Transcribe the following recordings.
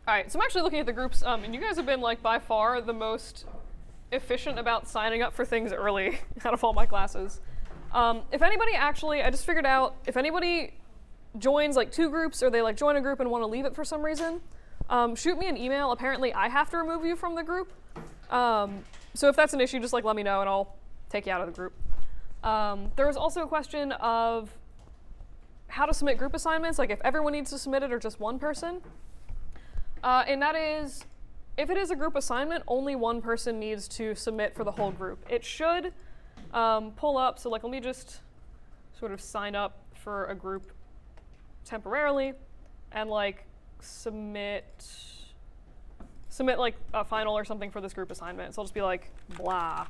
All right, so I'm actually looking at the groups, and you guys have been like by far the most efficient about signing up for things early out of all my classes. If anybody actually, I just figured out, if anybody joins like 2 groups or they like join a group and want to leave it for some reason, shoot me an email. Apparently I have to remove you from the group. So if that's an issue, just like let me know and I'll take you out of the group. There was also a question of how to submit group assignments, like if everyone needs to submit it or just one person. And that is, if it is a group assignment, only one person needs to submit for the whole group. It should pull up, so like let me just sort of sign up for a group temporarily and like submit like a final or something for this group assignment. So I'll just be like, blah.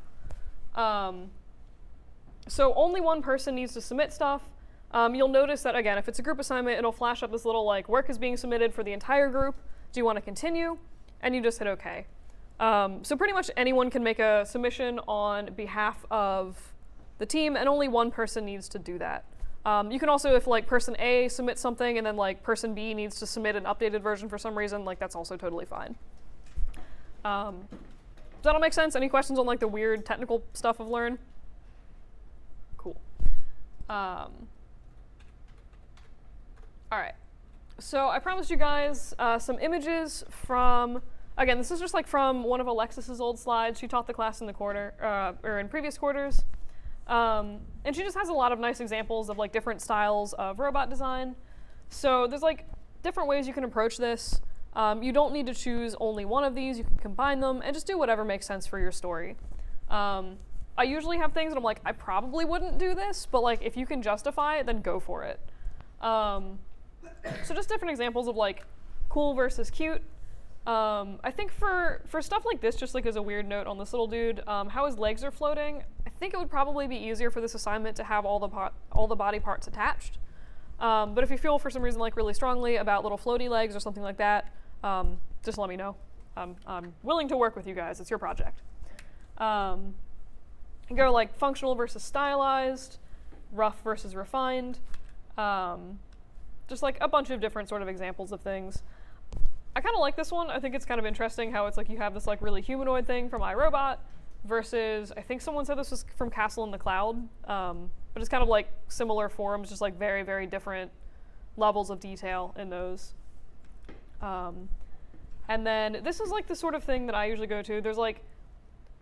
So only one person needs to submit stuff. You'll notice that, again, if it's a group assignment, it'll flash up this little like, work is being submitted for the entire group. Do you want to continue? And you just hit OK. So pretty much anyone can make a submission on behalf of the team, and only one person needs to do that. You can also, if like person A submits something and then like person B needs to submit an updated version for some reason, like that's also totally fine. Does that all make sense? Any questions on like the weird technical stuff of Learn? Cool. All right. So I promised you guys some images from, again, this is just like from one of Alexis's old slides. She taught the class in the quarter, or in previous quarters. And she just has a lot of nice examples of like different styles of robot design. So there's like different ways you can approach this. You don't need to choose only one of these. You can combine them and just do whatever makes sense for your story. I usually have things that I'm like, I probably wouldn't do this, but like if you can justify it, then go for it. So just different examples of like cool versus cute. I think for stuff like this, just like as a weird note on this little dude, how his legs are floating, I think it would probably be easier for this assignment to have all the body parts attached. But if you feel for some reason like really strongly about little floaty legs or something like that, just let me know. I'm willing to work with you guys. It's your project. You go like functional versus stylized, rough versus refined. Just like a bunch of different sort of examples of things. I kind of like this one. I think it's kind of interesting how it's like you have this like really humanoid thing from iRobot versus, I think someone said this was from Castle in the Cloud, but it's kind of like similar forms, just like very, very different levels of detail in those. And then this is like the sort of thing that I usually go to. There's like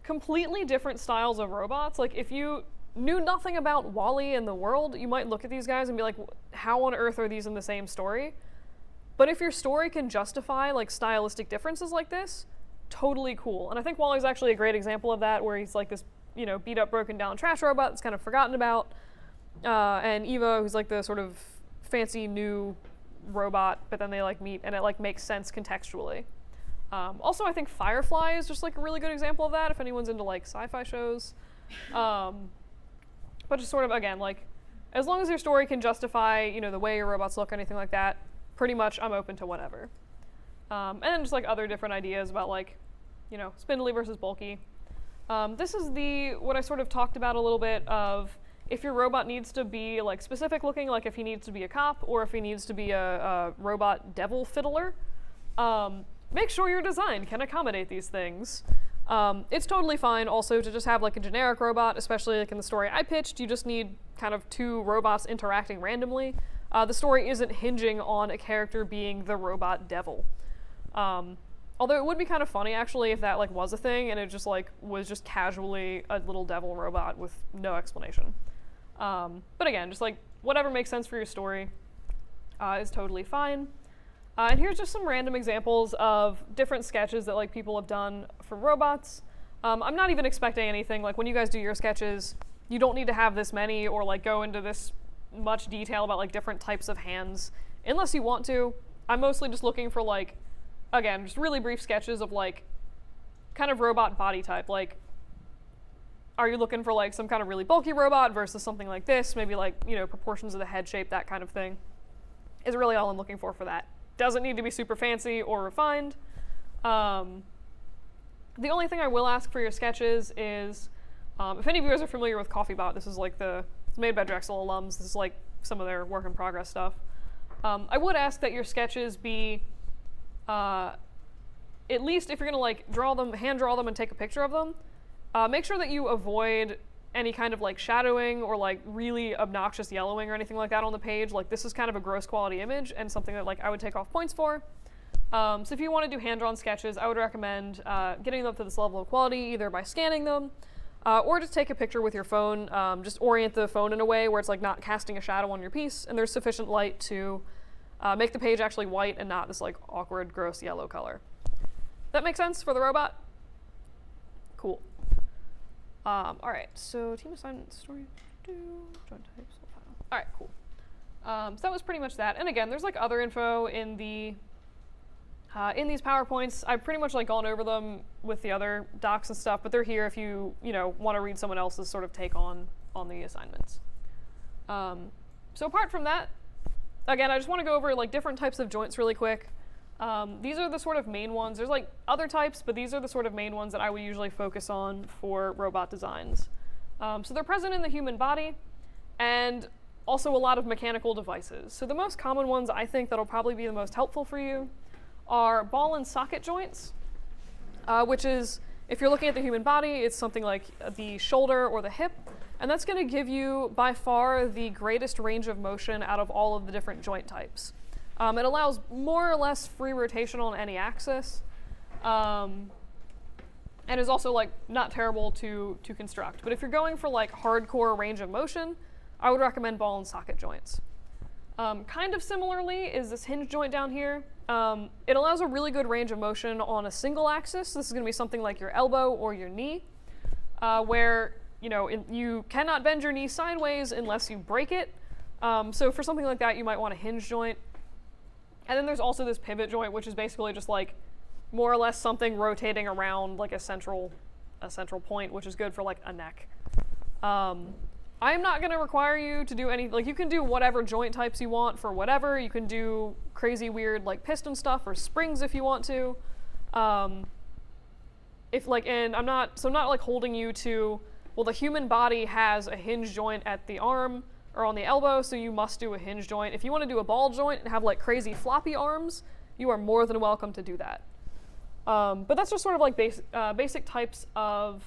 completely different styles of robots. Like if you knew nothing about WALL-E and the world, you might look at these guys and be like, how on earth are these in the same story? But if your story can justify like stylistic differences like this, totally cool. And I think WALL-E's actually a great example of that, where he's like this, you know, beat up, broken down trash robot that's kind of forgotten about. And Eva, who's like the sort of fancy new robot, but then they like meet and it like makes sense contextually. Also, I think Firefly is just like a really good example of that if anyone's into like sci-fi shows. But just sort of, again, like, as long as your story can justify, you know, the way your robots look or anything like that, pretty much I'm open to whatever. And then just like other different ideas about like, you know, spindly versus bulky. This is what I sort of talked about a little bit of if your robot needs to be like specific looking, like if he needs to be a cop or if he needs to be a robot devil fiddler, make sure your design can accommodate these things. It's totally fine also to just have like a generic robot, especially like in the story I pitched. You just need kind of 2 robots interacting randomly. The story isn't hinging on a character being the robot devil. Although it would be kind of funny actually if that like was a thing and it just like was just casually a little devil robot with no explanation. But again, just like whatever makes sense for your story is totally fine. And here's just some random examples of different sketches that like people have done for robots. I'm not even expecting anything. Like when you guys do your sketches, you don't need to have this many or like go into this much detail about like different types of hands unless you want to. I'm mostly just looking for like, again, just really brief sketches of like kind of robot body type. Like, are you looking for like some kind of really bulky robot versus something like this? Maybe like, you know, proportions of the head shape, that kind of thing is really all I'm looking for that. Doesn't need to be super fancy or refined. The only thing I will ask for your sketches is, if any of you guys are familiar with CoffeeBot, this is like it's made by Drexel alums. This is like some of their work in progress stuff. I would ask that your sketches be at least if you're gonna like draw them, hand draw them and take a picture of them, make sure that you avoid any kind of like shadowing or like really obnoxious yellowing or anything like that on the page. Like this is kind of a gross quality image and something that like I would take off points for. So if you want to do hand-drawn sketches, I would recommend getting them up to this level of quality either by scanning them or just take a picture with your phone. Just orient the phone in a way where it's like not casting a shadow on your piece and there's sufficient light to make the page actually white and not this like awkward, gross yellow color. That makes sense for the robot? Cool. All right, so team assignment story, joint types, file. All right, cool. So that was pretty much that. And again, there's like other info in the in these PowerPoints. I've pretty much like gone over them with the other docs and stuff, but they're here if you want to read someone else's sort of take on the assignments. So apart from that, again, I just want to go over like different types of joints really quick. These are the sort of main ones. There's like other types, but these are the sort of main ones that I would usually focus on for robot designs. So they're present in the human body and also a lot of mechanical devices. So the most common ones I think that'll probably be the most helpful for you are ball and socket joints, which is, if you're looking at the human body, it's something like the shoulder or the hip, and that's going to give you by far the greatest range of motion out of all of the different joint types. It allows more or less free rotation on any axis, and is also like not terrible to construct. But if you're going for like hardcore range of motion, I would recommend ball and socket joints. Kind of similarly is this hinge joint down here. It allows a really good range of motion on a single axis. This is going to be something like your elbow or your knee, where you cannot bend your knee sideways unless you break it. So for something like that, you might want a hinge joint. And then there's also this pivot joint, which is basically just like more or less something rotating around like a central point, which is good for like a neck. I am not going to require you to do any, like you can do whatever joint types you want for whatever. You can do crazy weird like piston stuff or springs if you want to. And I'm not like holding you to, well, the human body has a hinge joint at the arm or on the elbow, so you must do a hinge joint. If you want to do a ball joint and have like crazy floppy arms, you are more than welcome to do that. But that's just sort of like basic types of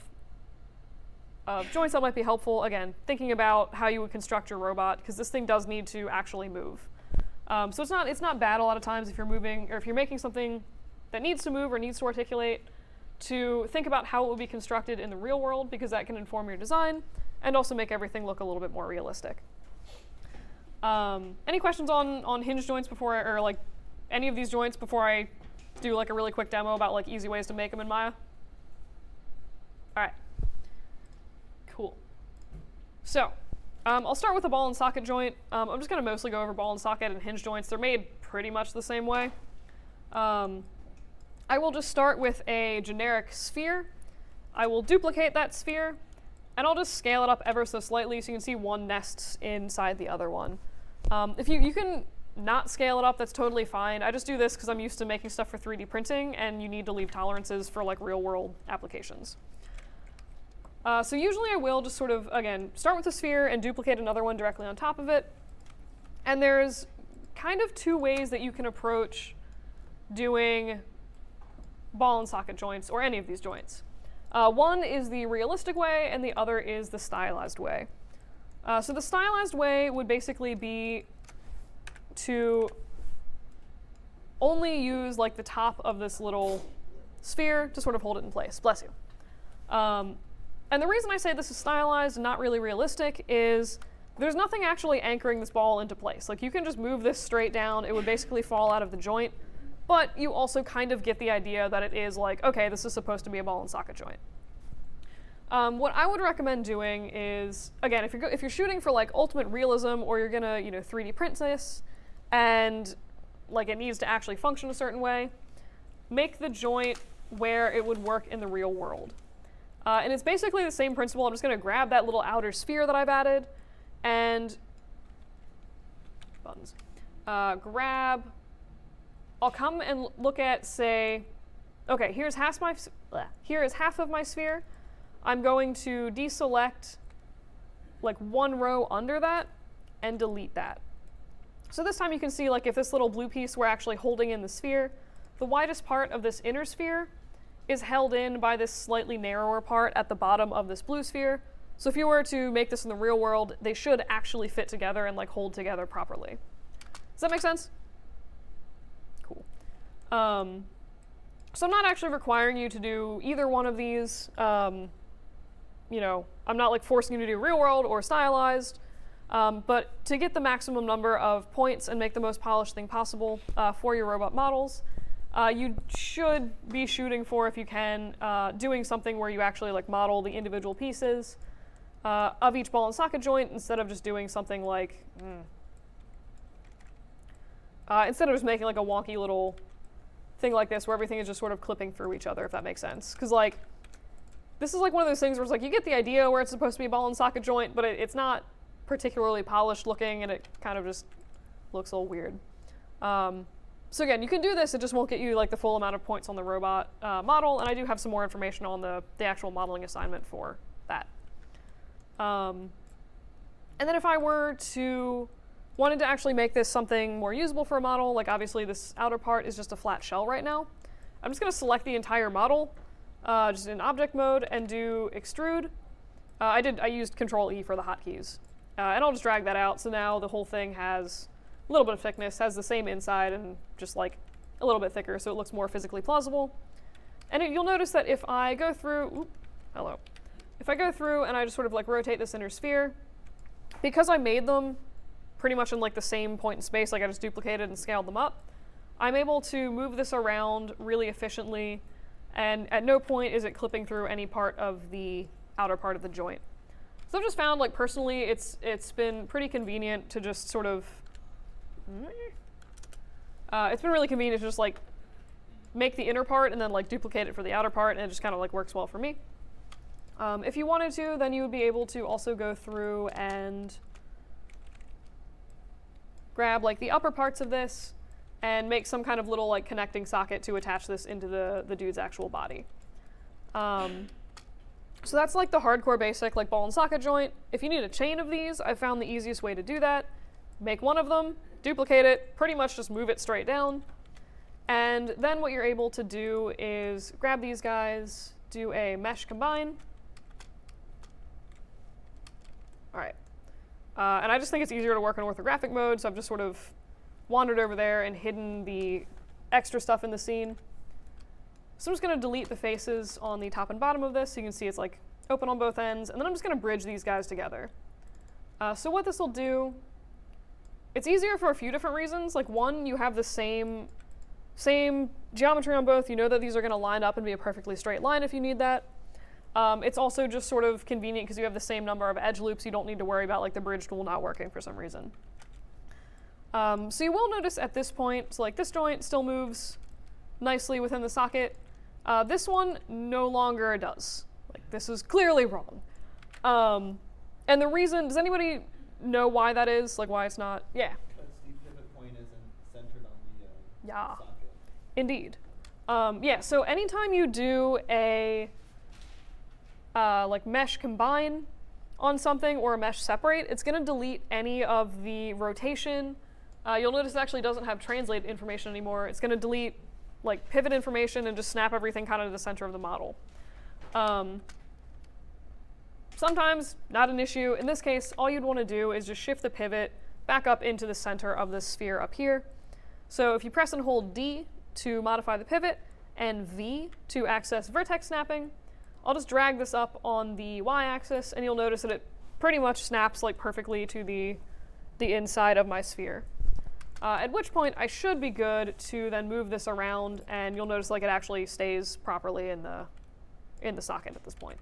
joints that might be helpful. Again, thinking about how you would construct your robot, because this thing does need to actually move. So it's not bad a lot of times if you're moving or if you're making something that needs to move or needs to articulate, to think about how it will be constructed in the real world, because that can inform your design and also make everything look a little bit more realistic. Any questions on hinge joints or like any of these joints before I do like a really quick demo about like easy ways to make them in Maya? All right. Cool. So I'll start with a ball and socket joint. I'm just going to mostly go over ball and socket and hinge joints. They're made pretty much the same way. I will just start with a generic sphere. I will duplicate that sphere, and I'll just scale it up ever so slightly so you can see one nests inside the other one. If you can not scale it up, that's totally fine. I just do this because I'm used to making stuff for 3D printing, and you need to leave tolerances for like real-world applications. So usually I will just sort of, again, start with a sphere and duplicate another one directly on top of it. And there's kind of two ways that you can approach doing ball and socket joints, or any of these joints. One is the realistic way, and the other is the stylized way. So the stylized way would basically be to only use like the top of this little sphere to sort of hold it in place. Bless you. And the reason I say this is stylized and not really realistic is there's nothing actually anchoring this ball into place. Like you can just move this straight down, it would basically fall out of the joint, but you also kind of get the idea that it is like, okay, this is supposed to be a ball and socket joint. What I would recommend doing is, again, if you're shooting for like ultimate realism, or you're gonna 3D print this, and like it needs to actually function a certain way, make the joint where it would work in the real world. And it's basically the same principle. I'm just gonna grab that little outer sphere that I've added, and buttons. I'll come and look at, say, okay, here is half of my sphere. I'm going to deselect like one row under that and delete that. So this time you can see like if this little blue piece were actually holding in the sphere, the widest part of this inner sphere is held in by this slightly narrower part at the bottom of this blue sphere. So if you were to make this in the real world, they should actually fit together and like hold together properly. Does that make sense? Cool. So I'm not actually requiring you to do either one of these. You know, I'm not like forcing you to do real world or stylized. But to get the maximum number of points and make the most polished thing possible for your robot models, you should be shooting for, if you can, doing something where you actually like model the individual pieces of each ball and socket joint instead of just doing something like, instead of just making like a wonky little thing like this where everything is just sort of clipping through each other, if that makes sense. Because like, this is like one of those things where it's like you get the idea where it's supposed to be a ball and socket joint, but it's not particularly polished looking, and it kind of just looks a little weird. So again, you can do this, it just won't get you like the full amount of points on the robot model, and I do have some more information on the actual modeling assignment for that. And then if I wanted to actually make this something more usable for a model, like obviously this outer part is just a flat shell right now, I'm just going to select the entire model, just in object mode, and do extrude. I used Control E for the hotkeys. And I'll just drag that out, so now the whole thing has a little bit of thickness, has the same inside, and just like a little bit thicker, so it looks more physically plausible. And you'll notice that if I go through, if I go through and I just sort of like rotate this inner sphere, because I made them pretty much in like the same point in space, like I just duplicated and scaled them up, I'm able to move this around really efficiently, and at no point is it clipping through any part of the outer part of the joint. So I've just found, like personally, it's been pretty convenient to just sort of, it's been really convenient to just like make the inner part and then like duplicate it for the outer part, and it just kind of like works well for me. If you wanted to, then you would be able to also go through and grab like the upper parts of this and make some kind of little like connecting socket to attach this into the dude's actual body. So that's like the hardcore basic like ball and socket joint. If you need a chain of these, I found the easiest way to do that. Make one of them, duplicate it, pretty much just move it straight down. And then what you're able to do is grab these guys, do a mesh combine. All right. And I just think it's easier to work in orthographic mode, so I've just sort of wandered over there and hidden the extra stuff in the scene. So I'm just going to delete the faces on the top and bottom of this so you can see it's like open on both ends, and then I'm just going to bridge these guys together. So what this will do, it's easier for a few different reasons. Like one, you have the same geometry on both. You know that these are going to line up and be a perfectly straight line if you need that. It's also just sort of convenient because you have the same number of edge loops. You don't need to worry about like the bridge tool not working for some reason. So you will notice at this point, so like this joint still moves nicely within the socket. This one no longer does. Like this is clearly wrong. And the reason, does anybody know why that is? Like why it's not? Yeah. Because the pivot point isn't centered on the Yeah. socket. Indeed. Yeah, so anytime you do a like mesh combine on something or a mesh separate, it's going to delete any of the rotation. You'll notice it actually doesn't have translate information anymore. It's going to delete like pivot information and just snap everything kind of to the center of the model. Sometimes not an issue. In this case, all you'd want to do is just shift the pivot back up into the center of the sphere up here. So if you press and hold D to modify the pivot and V to access vertex snapping, I'll just drag this up on the y-axis, and you'll notice that it pretty much snaps like perfectly to the inside of my sphere. At which point I should be good to then move this around, and you'll notice like it actually stays properly in the socket at this point.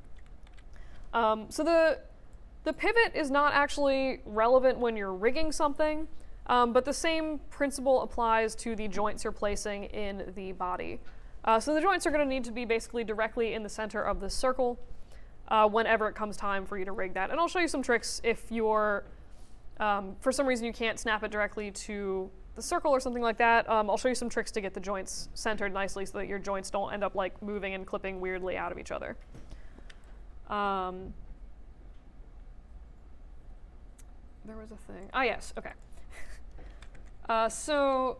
So the pivot is not actually relevant when you're rigging something, but the same principle applies to the joints you're placing in the body. So the joints are going to need to be basically directly in the center of the circle whenever it comes time for you to rig that. And I'll show you some tricks if you're, for some reason you can't snap it directly to the circle or something like that. I'll show you some tricks to get the joints centered nicely so that your joints don't end up like moving and clipping weirdly out of each other. There was a thing. Ah, yes, okay. So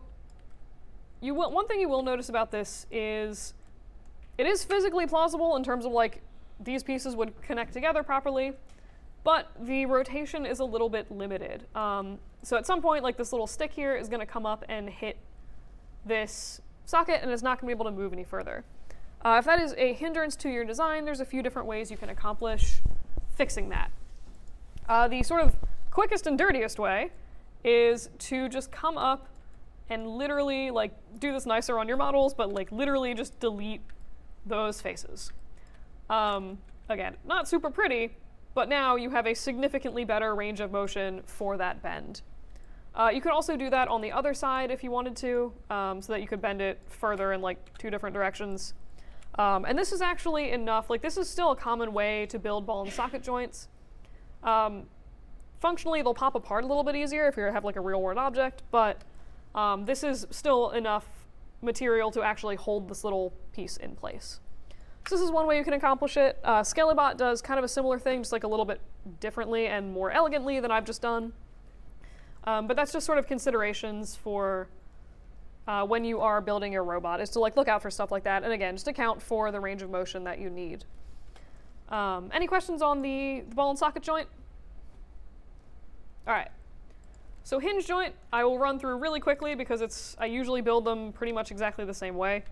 one thing you will notice about this is it is physically plausible in terms of like these pieces would connect together properly, but the rotation is a little bit limited. So at some point, like this little stick here is going to come up and hit this socket, and it's not going to be able to move any further. If that is a hindrance to your design, there's a few different ways you can accomplish fixing that. The sort of quickest and dirtiest way is to just come up and literally like do this nicer on your models, but like literally just delete those faces. Again, not super pretty, but now you have a significantly better range of motion for that bend. You could also do that on the other side if you wanted to, so that you could bend it further in like 2 different directions. And this is actually enough, like this is still a common way to build ball and socket joints. Functionally, they'll pop apart a little bit easier if you have like a real world object, but this is still enough material to actually hold this little piece in place. So this is one way you can accomplish it. Scalibot does kind of a similar thing, just like a little bit differently and more elegantly than I've just done. But that's just sort of considerations for when you are building your robot, is to like look out for stuff like that, and again, just account for the range of motion that you need. Any questions on the ball and socket joint? All right. So hinge joint, I will run through really quickly because I usually build them pretty much exactly the same way.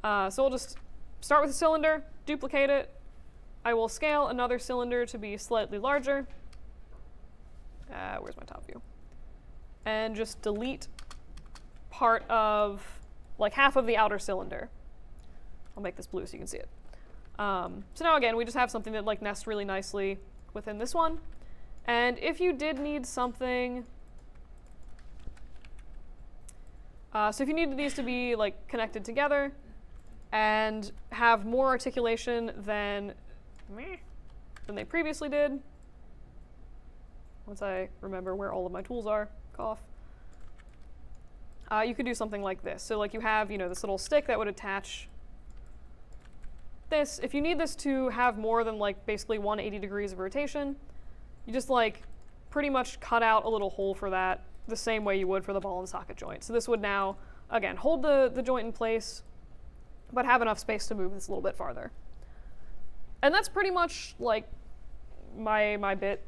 So we'll just start with a cylinder, duplicate it. I will scale another cylinder to be slightly larger. Where's my top view? And just delete part of, like half of the outer cylinder. I'll make this blue so you can see it. So now again, we just have something that like nests really nicely within this one. And if you did need something, so if you needed these to be like connected together and have more articulation than they previously did, once I remember where all of my tools are, cough, you could do something like this. So like you have, this little stick that would attach this. If you need this to have more than like basically 180 degrees of rotation, you just like pretty much cut out a little hole for that the same way you would for the ball and socket joint. So this would now, again, hold the joint in place, but have enough space to move this a little bit farther. And that's pretty much like my bit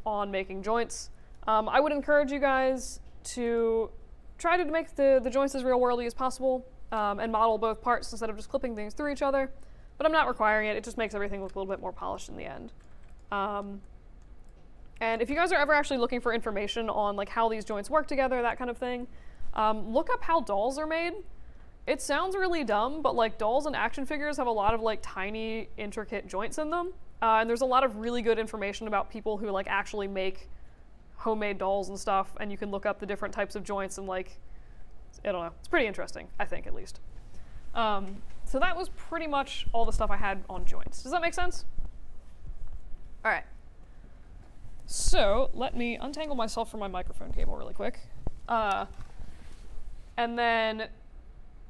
on making joints. I would encourage you guys to try to make the joints as real worldy as possible, and model both parts instead of just clipping things through each other. But I'm not requiring it. It just makes everything look a little bit more polished in the end. And if you guys are ever actually looking for information on like how these joints work together, that kind of thing, look up how dolls are made. It sounds really dumb, but like dolls and action figures have a lot of like tiny, intricate joints in them. And there's a lot of really good information about people who like actually make homemade dolls and stuff, and you can look up the different types of joints and like, I don't know, it's pretty interesting, I think at least. So that was pretty much all the stuff I had on joints. Does that make sense? All right. So let me untangle myself from my microphone cable really quick. And then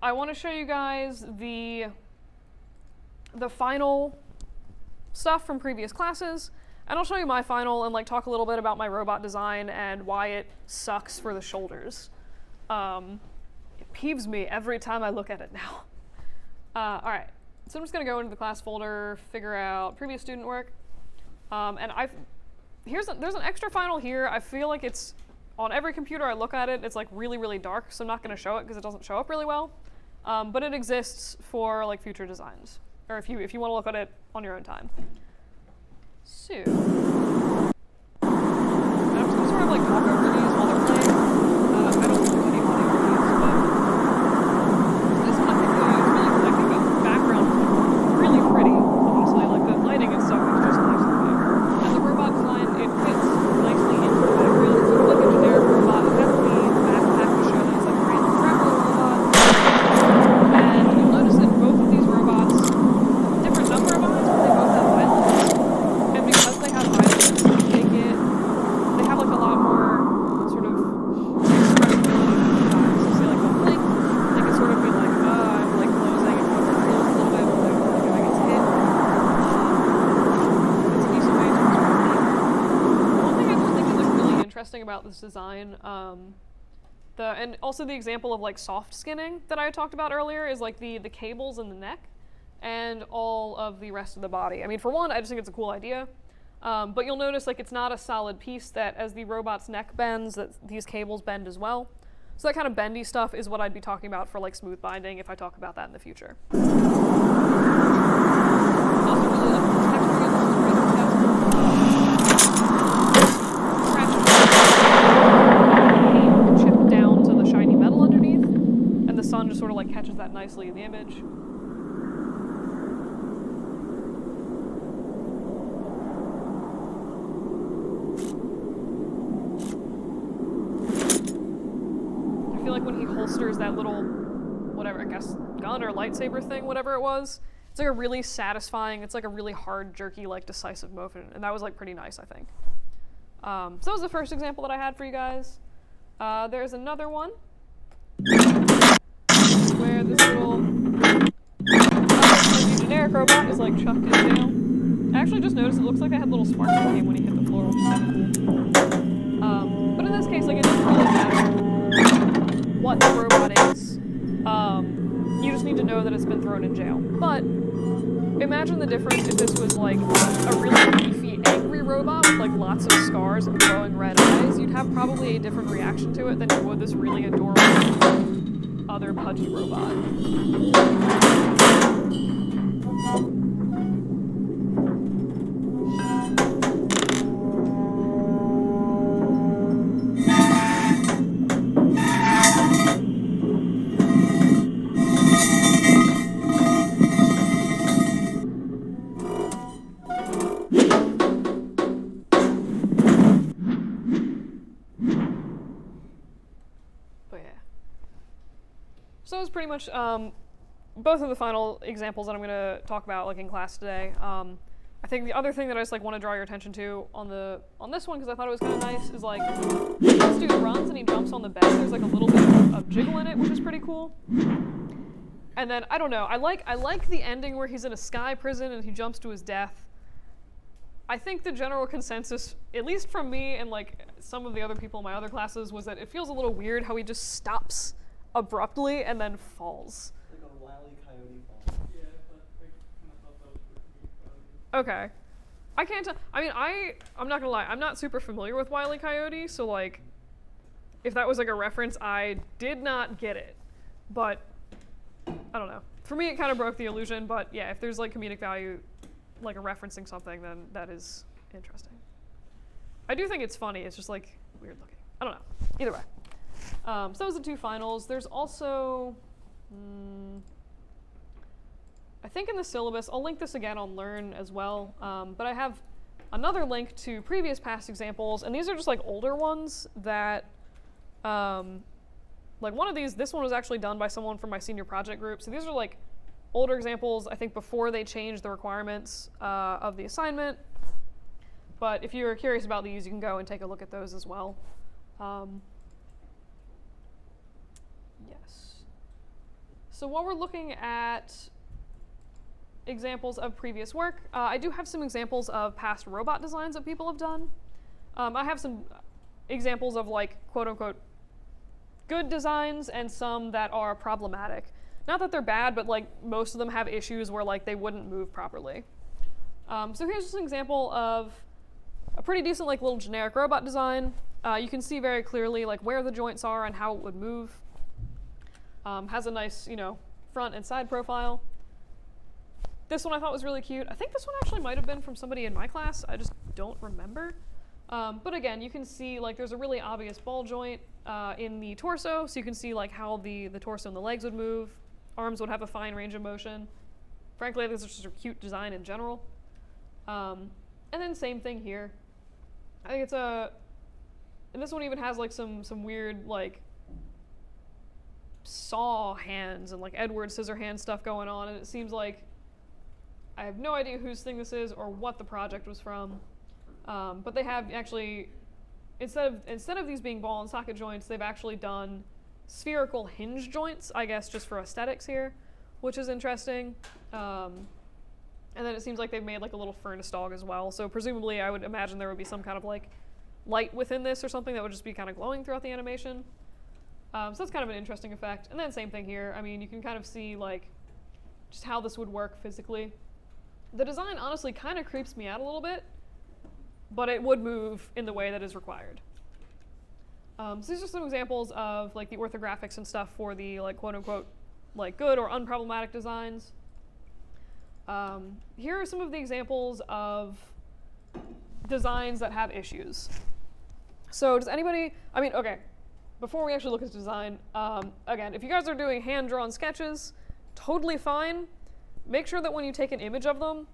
I want to show you guys the final stuff from previous classes, and I'll show you my final and like talk a little bit about my robot design and why it sucks for the shoulders. It peeves me every time I look at it now. All right, so I'm just gonna go into the class folder, figure out previous student work, and there's an extra final here. I feel like it's on every computer I look at it, it's like really, really dark, so I'm not gonna show it because it doesn't show up really well. But it exists for like future designs, or if you want to look at it on your own time. So, and I'm just gonna sort of like talk over these while they're playing. I don't think there's any audio for these, but this one I think the background is really pretty. Honestly, like the lighting and stuff is just nice looking. And the robot design, it fits nicely into the background. It's sort of like a generic robot. It has the backpack to show that it's like a random traveler robot. And you'll notice that both of these robots, different number of eyes, but they both have eyelids. And because they have eyelids, they have like a lot more sort of expressibility with the eyes. So see like they'll blink, they can sort of be like, I'm like closing and closing a little bit, like if I get hit. It's a decent way to sort of think. One thing I just think is like really interesting about this design And also the example of like soft skinning that I had talked about earlier is like the cables in the neck and all of the rest of the body. I mean, for one, I just think it's a cool idea. But you'll notice like it's not a solid piece, that as the robot's neck bends, that these cables bend as well. So that kind of bendy stuff is what I'd be talking about for like smooth binding if I talk about that in the future. Also really like the texture again, this is chip down to the shiny metal underneath, and the sun just sort of like catches that nicely in the image. I feel like when he holsters that little, whatever, I guess, gun or lightsaber thing, whatever it was, it's like a really satisfying, it's like a really hard, jerky, like decisive motion, and that was like pretty nice, I think. So that was the first example that I had for you guys. There's another one where this little like generic robot is like chucked in jail. I actually just noticed it looks like I had little sparks in the game when he hit the floor, which is kind of cool. But in this case, like, it doesn't really matter what the robot is. You just need to know that it's been thrown in jail. But imagine the difference if this was like a really beefy, angry robot with like lots of scars and glowing red eyes. You'd have probably a different reaction to it than you would this really adorable other pudgy robot. So that was pretty much both of the final examples that I'm going to talk about like in class today. I think the other thing that I just like want to draw your attention to on this one, because I thought it was kind of nice, is like when this dude runs and he jumps on the bed, there's like a little bit of jiggle in it, which is pretty cool. And then I don't know, I like the ending where he's in a sky prison and he jumps to his death. I think the general consensus, at least from me and like some of the other people in my other classes, was that it feels a little weird how he just stops abruptly and then falls. Like a Wile E. Coyote fall. Yeah, but I kind of thought that was pretty funny. Okay. I can't tell. I mean, I'm not gonna lie, I'm not super familiar with Wile E. Coyote, so like, if that was like a reference, I did not get it. But, I don't know. For me, it kind of broke the illusion, but yeah, if there's like comedic value, like a referencing something, then that is interesting. I do think it's funny, it's just like weird looking. I don't know. Either way. So those are the two finals. There's also, I think in the syllabus, I'll link this again on Learn as well, but I have another link to previous past examples, and these are just like older ones that, like one of these, this one was actually done by someone from my senior project group, so these are like older examples, I think before they changed the requirements of the assignment, but if you're curious about these, you can go and take a look at those as well. Yes. So while we're looking at examples of previous work, I do have some examples of past robot designs that people have done. I have some examples of like quote unquote good designs and some that are problematic. Not that they're bad, but like most of them have issues where like they wouldn't move properly. So here's just an example of a pretty decent like little generic robot design. You can see very clearly like where the joints are and how it would move. Has a nice, you know, front and side profile. This one I thought was really cute. I think this one actually might have been from somebody in my class. I just don't remember. But again, you can see like there's a really obvious ball joint in the torso, so you can see like how the torso and the legs would move. Arms would have a fine range of motion. Frankly, this is just a cute design in general. And then same thing here. I think it's and this one even has like some weird like saw hands and like Edward Scissorhands stuff going on, and it seems like I have no idea whose thing this is or what the project was from, but they have actually, instead of these being ball and socket joints, they've actually done spherical hinge joints, I guess just for aesthetics here, which is interesting. And then it seems like they've made like a little furnace dog as well, so presumably I would imagine there would be some kind of like light within this or something that would just be kind of glowing throughout the animation. So that's kind of an interesting effect. And then same thing here. I mean, you can kind of see like just how this would work physically. The design honestly kind of creeps me out a little bit, but it would move in the way that is required. So these are some examples of like the orthographics and stuff for the like quote unquote like good or unproblematic designs. Here are some of the examples of designs that have issues. So does anybody, I mean, okay, before we actually look at design, again, if you guys are doing hand-drawn sketches, totally fine. Make sure that when you take an image of them,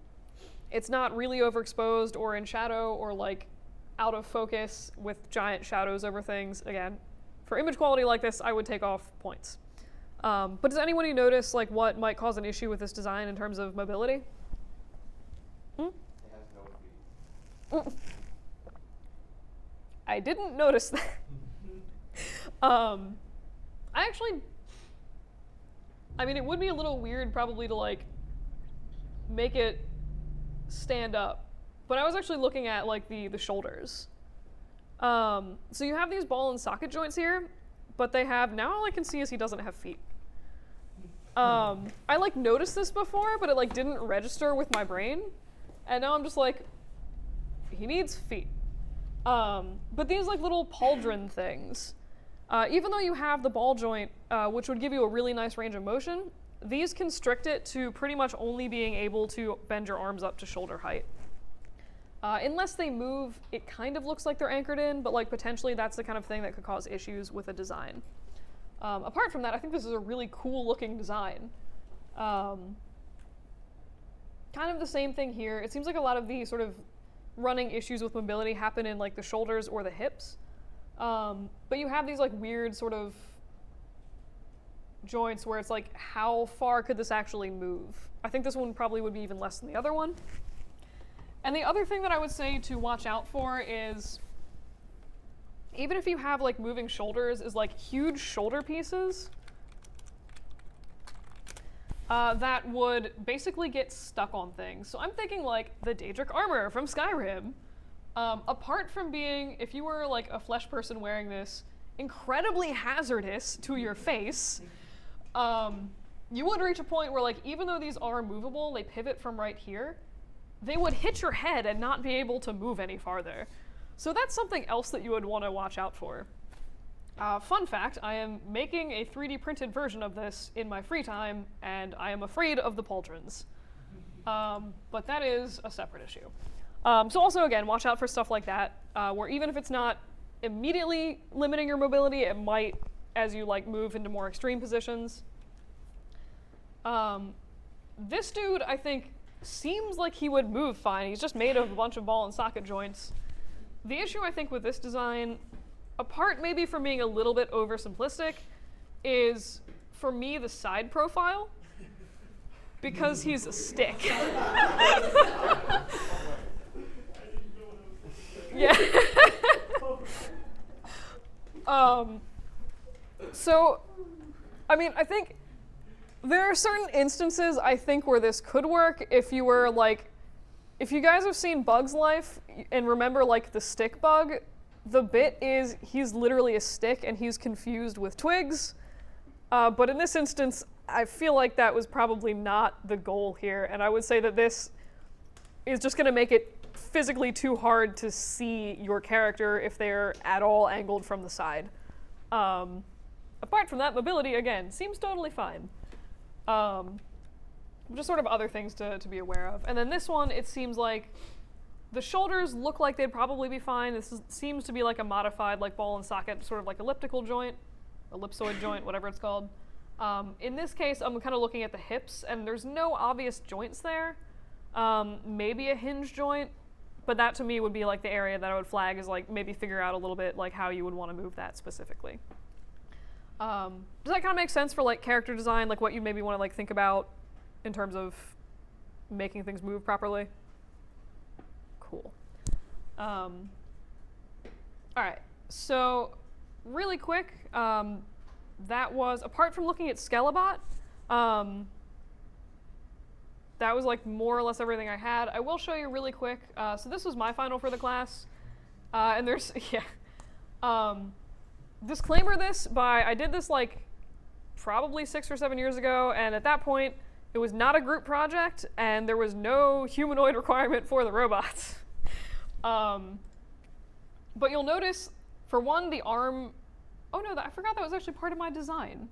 it's not really overexposed or in shadow or like out of focus with giant shadows over things. Again, for image quality like this, I would take off points. But does anybody notice like what might cause an issue with this design in terms of mobility? It has no feet. I didn't notice that. I mean, it would be a little weird probably to like make it stand up, but I was actually looking at like the shoulders. So you have these ball and socket joints here, but they have, now all I can see is he doesn't have feet. I like noticed this before, but it like didn't register with my brain, and now I'm just like, he needs feet. But these like little pauldron things, even though you have the ball joint, which would give you a really nice range of motion, these constrict it to pretty much only being able to bend your arms up to shoulder height. Unless they move, it kind of looks like they're anchored in, but like potentially that's the kind of thing that could cause issues with a design. Apart from that, I think this is a really cool looking design. Kind of the same thing here. It seems like a lot of the sort of running issues with mobility happen in like the shoulders or the hips. But you have these like weird sort of joints where it's like, how far could this actually move? I think this one probably would be even less than the other one. And the other thing that I would say to watch out for is, even if you have like moving shoulders, is like huge shoulder pieces that would basically get stuck on things. So I'm thinking like the Daedric armor from Skyrim. Apart from being, if you were like a flesh person wearing this, incredibly hazardous to your face, you would reach a point where like, even though these are movable, they pivot from right here, they would hit your head and not be able to move any farther. So that's something else that you would want to watch out for. Fun fact, I am making a 3D printed version of this in my free time, and I am afraid of the pauldrons. But that is a separate issue. So also, again, watch out for stuff like that, where even if it's not immediately limiting your mobility, it might as you like move into more extreme positions. This dude, I think, seems like he would move fine. He's just made of a bunch of ball and socket joints. The issue, I think, with this design, apart maybe from being a little bit oversimplistic, is, for me, the side profile, because he's a stick. Yeah. So, I mean, I think there are certain instances, I think, where this could work if you were, like, if you guys have seen Bug's Life and remember, like, the stick bug, the bit is he's literally a stick and he's confused with twigs. But in this instance, I feel like that was probably not the goal here, and I would say that this is just going to make it physically too hard to see your character if they're at all angled from the side. Apart from that, mobility, again, seems totally fine. Just sort of other things to be aware of. And then this one, it seems like the shoulders look like they'd probably be fine. Seems to be like a modified like ball and socket, sort of like elliptical joint, ellipsoid joint, whatever it's called. In this case, I'm kind of looking at the hips, and there's no obvious joints there. Maybe a hinge joint, but that to me would be like the area that I would flag as like maybe figure out a little bit like how you would want to move that specifically. Does that kind of make sense for like character design, like what you maybe want to like think about in terms of making things move properly? Cool. All right, so really quick, that was, apart from looking at Skelebot, that was like more or less everything I had. I will show you really quick. So this was my final for the class. And there's, yeah. disclaimer this by, I did this like probably 6 or 7 years ago, and at that point, it was not a group project, and there was no humanoid requirement for the robots. But you'll notice, for one, the arm, oh no, I forgot that was actually part of my design.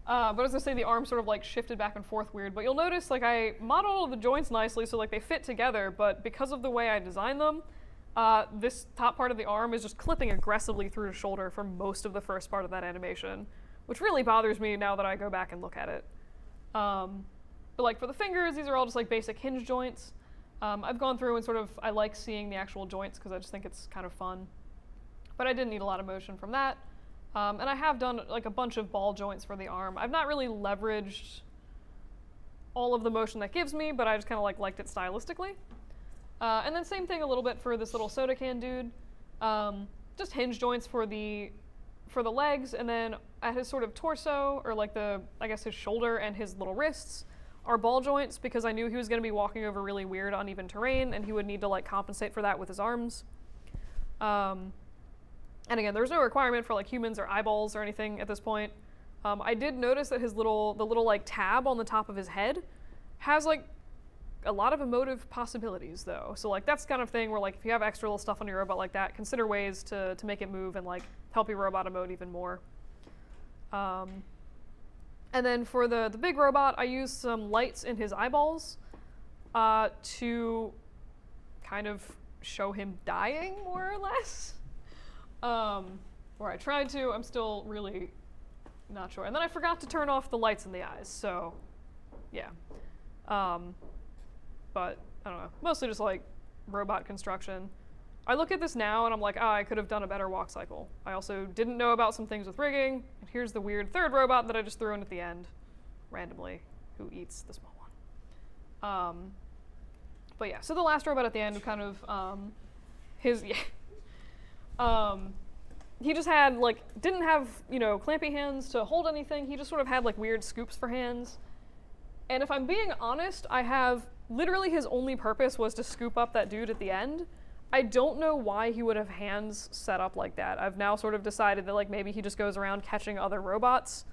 But I was gonna say the arm sort of like shifted back and forth weird, but you'll notice like I modeled all the joints nicely so like they fit together, but because of the way I designed them, this top part of the arm is just clipping aggressively through the shoulder for most of the first part of that animation, which really bothers me now that I go back and look at it. But like for the fingers, these are all just like basic hinge joints. I've gone through and sort of, I like seeing the actual joints because I just think it's kind of fun. But I didn't need a lot of motion from that. And I have done like a bunch of ball joints for the arm. I've not really leveraged all of the motion that gives me, but I just kind of like liked it stylistically. And then same thing a little bit for this little soda can dude. Just hinge joints for the legs, and then at his sort of torso, or like I guess his shoulder and his little wrists, are ball joints because I knew he was going to be walking over really weird uneven terrain and he would need to like compensate for that with his arms. And again, there's no requirement for like humans or eyeballs or anything at this point. I did notice that the little like tab on the top of his head has like a lot of emotive possibilities though. So like that's kind of thing where like if you have extra little stuff on your robot like that, consider ways to make it move and like help your robot emote even more. And then for the big robot, I used some lights in his eyeballs to kind of show him dying, more or less. Or I tried to, I'm still really not sure. And then I forgot to turn off the lights in the eyes, so yeah. But I don't know, mostly just like robot construction. I look at this now and I'm like, I could have done a better walk cycle. I also didn't know about some things with rigging, and here's the weird third robot that I just threw in at the end, randomly, who eats the small one. But yeah, so the last robot at the end kind of, he just had like, didn't have, clampy hands to hold anything. He just sort of had like weird scoops for hands. And if I'm being honest, I have literally his only purpose was to scoop up that dude at the end. I don't know why he would have hands set up like that. I've now sort of decided that like maybe he just goes around catching other robots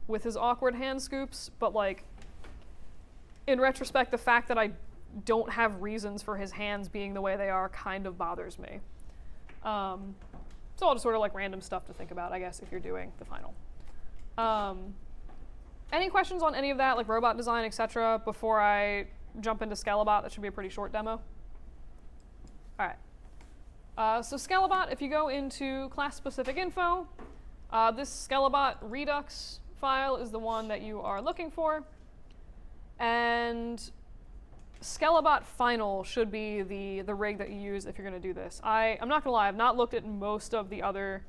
with his awkward hand scoops, but like in retrospect, the fact that I don't have reasons for his hands being the way they are kind of bothers me. So I'll just sort of like random stuff to think about, I guess, if you're doing the final. Any questions on any of that, like robot design, etc., before I jump into Scalabot? That should be a pretty short demo. All right. So Scalabot, if you go into class-specific info, this Scalabot Redux file is the one that you are looking for. And Scalabot Final should be the rig that you use if you're going to do this. I'm not going to lie, I've not looked at most of the other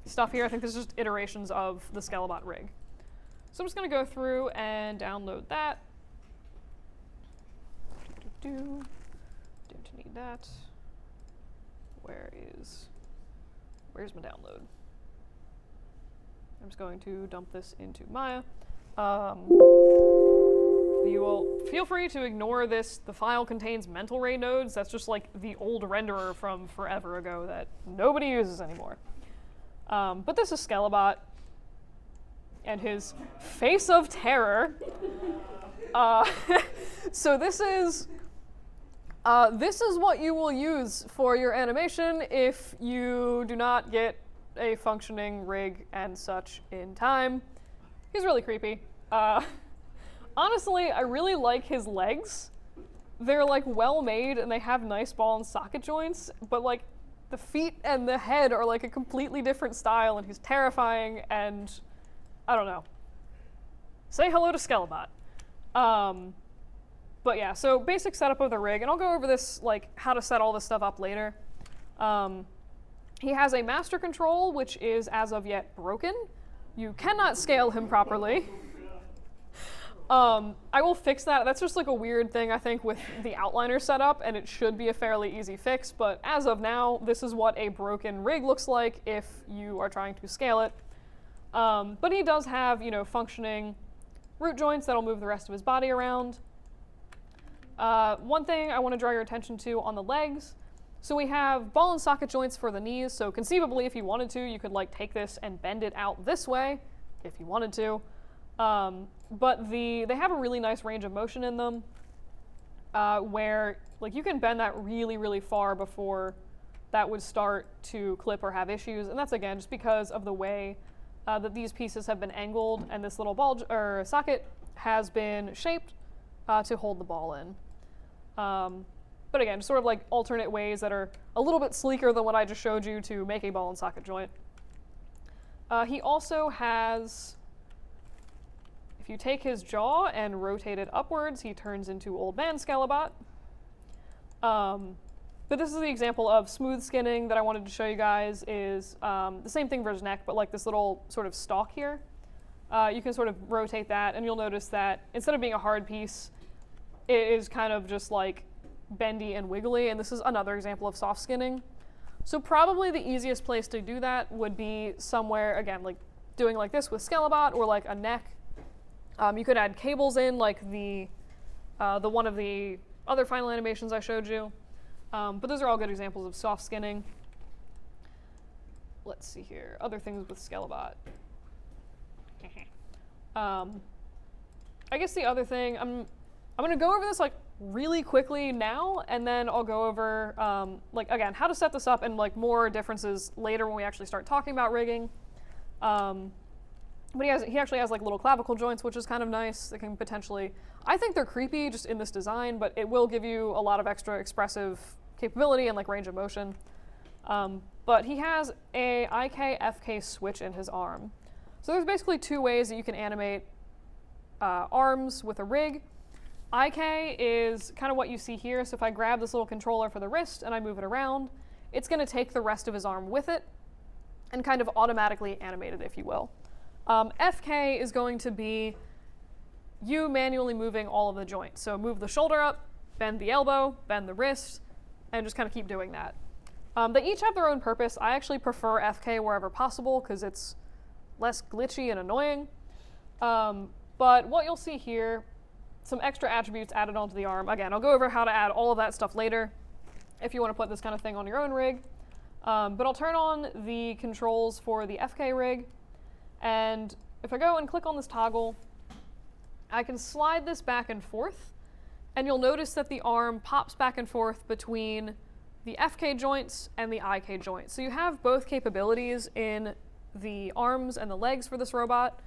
stuff here. I think this is just iterations of the Scalabot rig. So I'm just going to go through and download that. Don't need that. Where's my download? I'm just going to dump this into Maya. You will feel free to ignore this. The file contains mental ray nodes. That's just like the old renderer from forever ago that nobody uses anymore. But this is Scalabot and his face of terror. So this is what you will use for your animation if you do not get a functioning rig and such in time. He's really creepy. Honestly, I really like his legs. They're like well made and they have nice ball and socket joints, but like the feet and the head are like a completely different style, and he's terrifying, and I don't know. Say hello to Scalabot. But yeah, so basic setup of the rig, and I'll go over this, like how to set all this stuff up later. He has a master control, which is as of yet broken. You cannot scale him properly. I will fix that. That's just like a weird thing, I think, with the outliner setup, and it should be a fairly easy fix, but as of now, this is what a broken rig looks like if you are trying to scale it. But he does have, functioning root joints that'll move the rest of his body around. One thing I want to draw your attention to on the legs, So we have ball and socket joints for the knees. So conceivably, if you wanted to, you could like take this and bend it out this way, if you wanted to. But they have a really nice range of motion in them, where like you can bend that really, really far before that would start to clip or have issues. And that's again just because of the way that these pieces have been angled, and this little ball or socket has been shaped to hold the ball in. But again, sort of like alternate ways that are a little bit sleeker than what I just showed you to make a ball and socket joint. He also has, if you take his jaw and rotate it upwards, he turns into Old Man Scalabot. But this is the example of smooth skinning that I wanted to show you guys is the same thing for his neck, but like this little sort of stalk here. You can sort of rotate that, and you'll notice that instead of being a hard piece, it is kind of just like bendy and wiggly, and this is another example of soft skinning. So probably the easiest place to do that would be somewhere, again, like doing like this with Scalabot or like a neck. You could add cables in, like the one of the other final animations I showed you. But those are all good examples of soft skinning. Let's see here, other things with Scalabot. I guess the other thing, I'm going to go over this like really quickly now, and then I'll go over like again how to set this up and like more differences later when we actually start talking about rigging. But he actually has like little clavicle joints, which is kind of nice. They can potentially, I think they're creepy just in this design, but it will give you a lot of extra expressive capability and like range of motion. But he has a IK-FK switch in his arm. So there's basically two ways that you can animate arms with a rig. IK is kind of what you see here. So if I grab this little controller for the wrist and I move it around, it's going to take the rest of his arm with it and kind of automatically animate it, if you will. FK is going to be you manually moving all of the joints. So move the shoulder up, bend the elbow, bend the wrist, and just kind of keep doing that. They each have their own purpose. I actually prefer FK wherever possible because it's less glitchy and annoying. But what you'll see here, some extra attributes added onto the arm. Again, I'll go over how to add all of that stuff later if you want to put this kind of thing on your own rig. But I'll turn on the controls for the FK rig, and if I go and click on this toggle, I can slide this back and forth, and you'll notice that the arm pops back and forth between the FK joints and the IK joints. So you have both capabilities in the arms and the legs for this robot,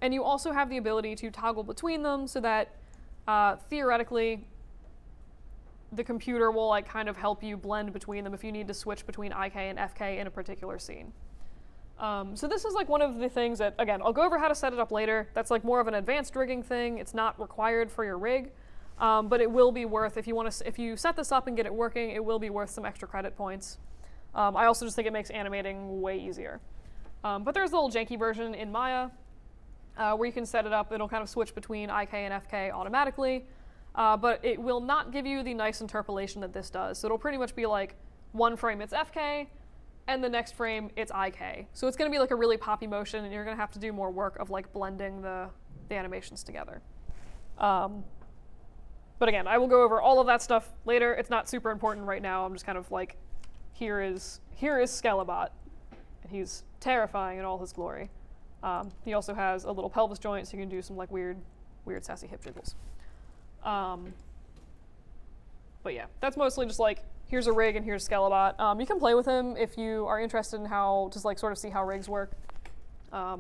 and you also have the ability to toggle between them so that theoretically the computer will like kind of help you blend between them if you need to switch between IK and FK in a particular scene. So this is like one of the things that, again, I'll go over how to set it up later. That's like more of an advanced rigging thing. It's not required for your rig, but it will be worth, if you set this up and get it working, it will be worth some extra credit points. I also just think it makes animating way easier. But there's a little janky version in Maya where you can set it up. It'll kind of switch between IK and FK automatically, but it will not give you the nice interpolation that this does. So it'll pretty much be like one frame it's FK, and the next frame it's IK. So it's going to be like a really poppy motion, and you're going to have to do more work of like blending the animations together. But again, I will go over all of that stuff later. It's not super important right now. I'm just kind of like, here is Scalabot, and he's terrifying in all his glory. He also has a little pelvis joint, so you can do some like weird sassy hip jiggles. But yeah, that's mostly just like, here's a rig and here's Scalabot. You can play with him if you are interested in how to like sort of see how rigs work. I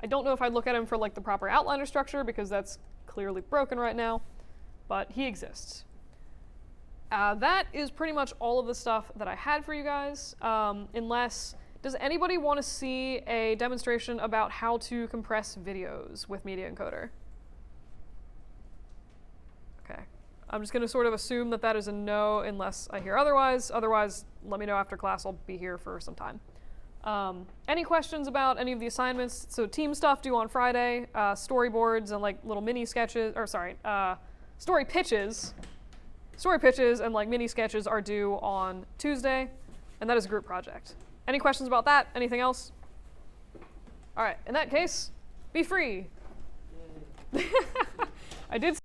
don't know if I'd look at him for like the proper outliner structure because that's clearly broken right now, but he exists. That is pretty much all of the stuff that I had for you guys, unless, does anybody want to see a demonstration about how to compress videos with Media Encoder? Okay. I'm just going to sort of assume that that is a no unless I hear otherwise. Otherwise, let me know after class. I'll be here for some time. Any questions about any of the assignments? So team stuff due on Friday, storyboards and like little mini sketches, or sorry, story pitches and like mini sketches are due on Tuesday, and that is a group project. Any questions about that? Anything else? All right, in that case, be free. I did